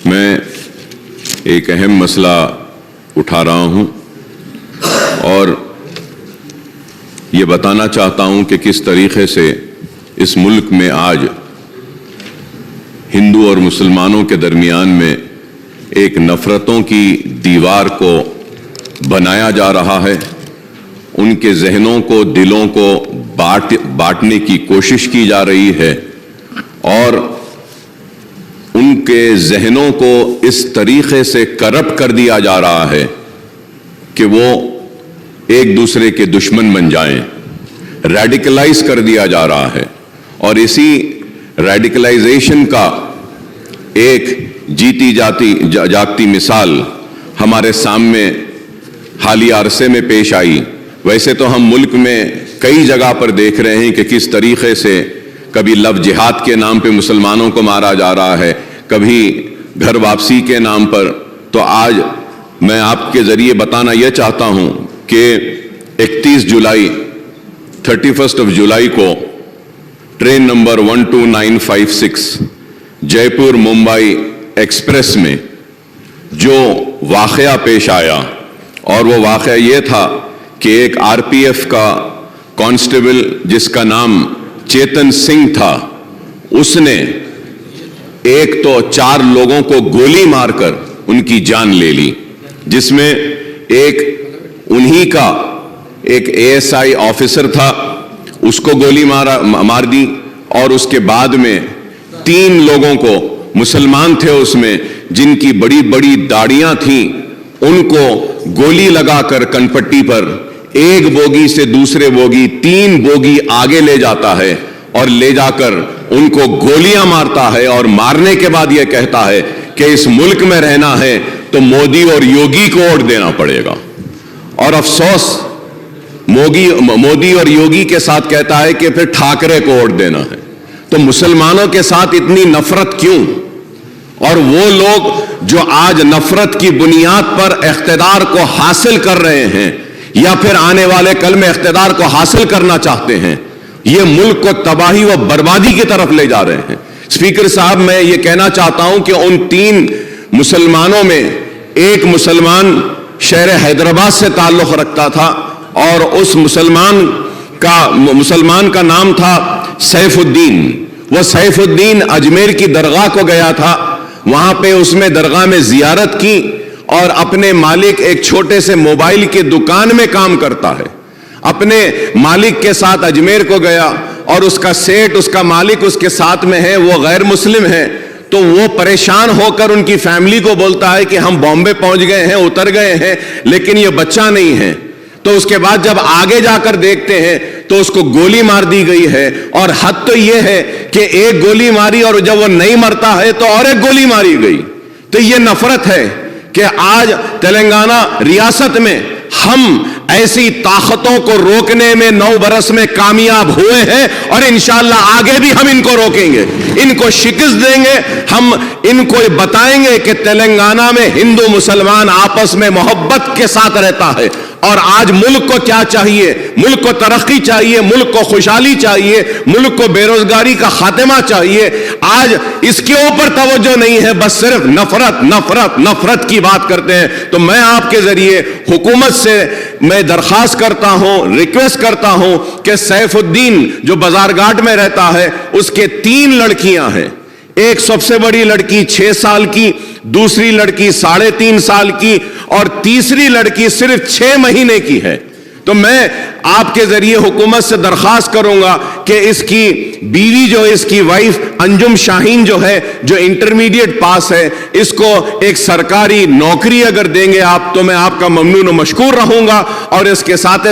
میں ایک اہم مسئلہ اٹھا رہا ہوں اور یہ بتانا چاہتا ہوں کہ کس طریقے سے اس ملک میں آج ہندو اور مسلمانوں کے درمیان میں ایک نفرتوں کی دیوار کو بنایا جا رہا ہے، ان کے ذہنوں کو، دلوں کو بانٹنے کی کوشش کی جا رہی ہے اور ان کے ذہنوں کو اس طریقے سے کرپٹ کر دیا جا رہا ہے کہ وہ ایک دوسرے کے دشمن بن جائیں، ریڈیکلائز کر دیا جا رہا ہے۔ اور اسی ریڈیکلائزیشن کا ایک جیتی جاگتی مثال ہمارے سامنے حالیہ عرصے میں پیش آئی۔ ویسے تو ہم ملک میں کئی جگہ پر دیکھ رہے ہیں کہ کس طریقے سے کبھی لو جہاد کے نام پہ مسلمانوں کو مارا جا رہا ہے، کبھی گھر واپسی کے نام پر۔ تو آج میں آپ کے ذریعے بتانا یہ چاہتا ہوں کہ 31 جولائی 31 جولائی کو ٹرین نمبر 12956 جے پور ممبئی ایکسپریس میں جو واقعہ پیش آیا، اور وہ واقعہ یہ تھا کہ ایک RPF کا کانسٹیبل جس کا نام چیتن سنگھ تھا، اس نے ایک تو 4 لوگوں کو گولی مار کر ان کی جان لے لی، جس میں ایک انہی کا ایک ASI آفیسر تھا، اس کو گولی مار دی، اور اس کے بعد میں 3 لوگوں کو، مسلمان تھے اس میں، جن کی بڑی بڑی داڑیاں تھیں، ان کو گولی لگا کر کنپٹی پر ایک بوگی سے دوسرے بوگی 3 بوگی آگے لے جاتا ہے اور لے جا کر ان کو گولیاں مارتا ہے، اور مارنے کے بعد یہ کہتا ہے کہ اس ملک میں رہنا ہے تو مودی اور یوگی کو ووٹ دینا پڑے گا۔ اور افسوس مودی اور یوگی کے ساتھ کہتا ہے کہ پھر ٹھاکرے کو ووٹ دینا ہے۔ تو مسلمانوں کے ساتھ اتنی نفرت کیوں؟ اور وہ لوگ جو آج نفرت کی بنیاد پر اقتدار کو حاصل کر رہے ہیں یا پھر آنے والے کل میں اقتدار کو حاصل کرنا چاہتے ہیں، یہ ملک کو تباہی و بربادی کی طرف لے جا رہے ہیں۔ اسپیکر صاحب، میں یہ کہنا چاہتا ہوں کہ ان 3 مسلمانوں میں ایک مسلمان شہر حیدرآباد سے تعلق رکھتا تھا، اور اس مسلمان کا نام تھا سیف الدین۔ وہ سیف الدین اجمیر کی درگاہ کو گیا تھا، وہاں پہ اس میں درگاہ میں زیارت کی، اور اپنے مالک ایک چھوٹے سے موبائل کی دکان میں کام کرتا ہے، اپنے مالک کے ساتھ اجمیر کو گیا، اور اس کا سیٹ، اس کا مالک اس کے ساتھ میں ہے، وہ غیر مسلم ہے۔ تو وہ پریشان ہو کر ان کی فیملی کو بولتا ہے کہ ہم بامبے پہنچ گئے ہیں، اتر گئے ہیں، لیکن یہ بچہ نہیں ہے۔ تو اس کے بعد جب آگے جا کر دیکھتے ہیں تو اس کو گولی مار دی گئی ہے، اور حد تو یہ ہے کہ ایک گولی ماری، اور جب وہ نہیں مرتا ہے تو اور ایک گولی ماری گئی۔ تو یہ نفرت ہے کہ آج تلنگانہ ریاست میں ہم ایسی طاقتوں کو روکنے میں 9 برس میں کامیاب ہوئے ہیں، اور انشاءاللہ آگے بھی ہم ان کو روکیں گے، ان کو شکست دیں گے۔ ہم ان کو بتائیں گے کہ تلنگانہ میں ہندو مسلمان آپس میں محبت کے ساتھ رہتا ہے، اور آج ملک کو کیا چاہیے؟ ملک کو ترقی چاہیے، ملک کو خوشحالی چاہیے، ملک کو بے روزگاری کا خاتمہ چاہیے۔ آج اس کے اوپر توجہ نہیں ہے، بس صرف نفرت نفرت نفرت کی بات کرتے ہیں۔ تو میں آپ کے ذریعے حکومت سے میں درخواست کرتا ہوں، ریکویسٹ کرتا ہوں کہ سیف الدین جو بازار گھاٹ میں رہتا ہے، اس کے 3 لڑکیاں ہیں، ایک سب سے بڑی لڑکی 6 سال کی، دوسری لڑکی 3.5 سال کی، اور تیسری لڑکی صرف 6 مہینے کی ہے۔ تو میں آپ کے ذریعے حکومت سے درخواست کروں گا کہ اس کی بیوی جو اس کی وائف انجم شاہین جو ہے، جو انٹرمیڈیٹ پاس ہے، اس کو ایک سرکاری نوکری اگر دیں گے آپ، تو میں آپ کا ممنون و مشکور رہوں گا۔ اور اس کے ساتھ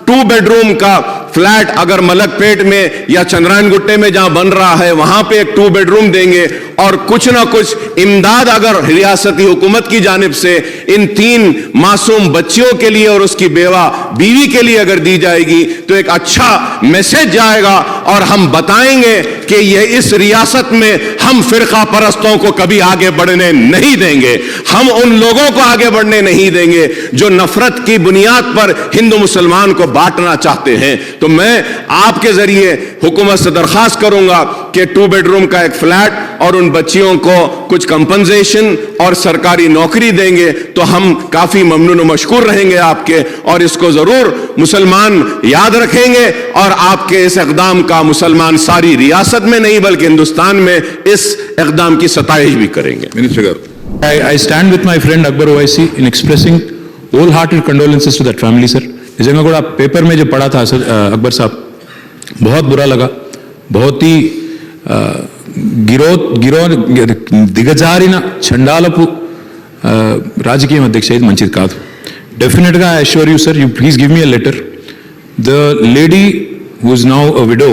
2 بیڈ روم کا فلیٹ اگر ملک پیٹ میں یا چندرائن گٹے میں جہاں بن رہا ہے، وہاں پہ ایک 2 بیڈ روم دیں گے، اور کچھ نہ کچھ امداد اگر ریاستی حکومت کی جانب سے ان 3 معصوم بچیوں کے لیے اور اس کی بیوی کے لیے اگر دی جائے گی تو ایک اچھا میسج جائے گا، اور ہم بتائیں گے کہ یہ اس ریاست میں ہم فرقہ پرستوں کو کبھی آگے بڑھنے نہیں دیں گے، ہم ان لوگوں کو آگے بڑھنے نہیں دیں گے جو نفرت کی بنیاد پر ہندو مسلمان کو بانٹنا چاہتے ہیں۔ تو میں آپ کے ذریعے حکومت سے درخواست کروں گا کہ 2 بیڈروم کا ایک فلیٹ اور ان بچیوں کو کچھ کمپنسیشن اور سرکاری نوکری دیں گے تو ہم کافی ممنون و مشکور رہیں گے آپ کے, اور اس کو ضرور مسلمان یاد رکھیں گے, اور آپ کے اس اقدام کا مسلمان ساری ریاست میں نہیں بلکہ ہندوستان میں اس اقدام کی ستائش بھی کریں گے. I stand with my friend Akbar Owaisi in expressing wholehearted condolences to that family, sir. جنگا گوڑا پیپر میں جو پڑھا تھا اکبر صاحب, بہت برا لگا. بہت ہی దిగజారిన చండాలపు రాజకీయం అధ్యక్ష ఇది మంచిది కాదు. డెఫినెట్గా I assure you sir, you please give me a letter. The lady who is now a widow,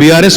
BRS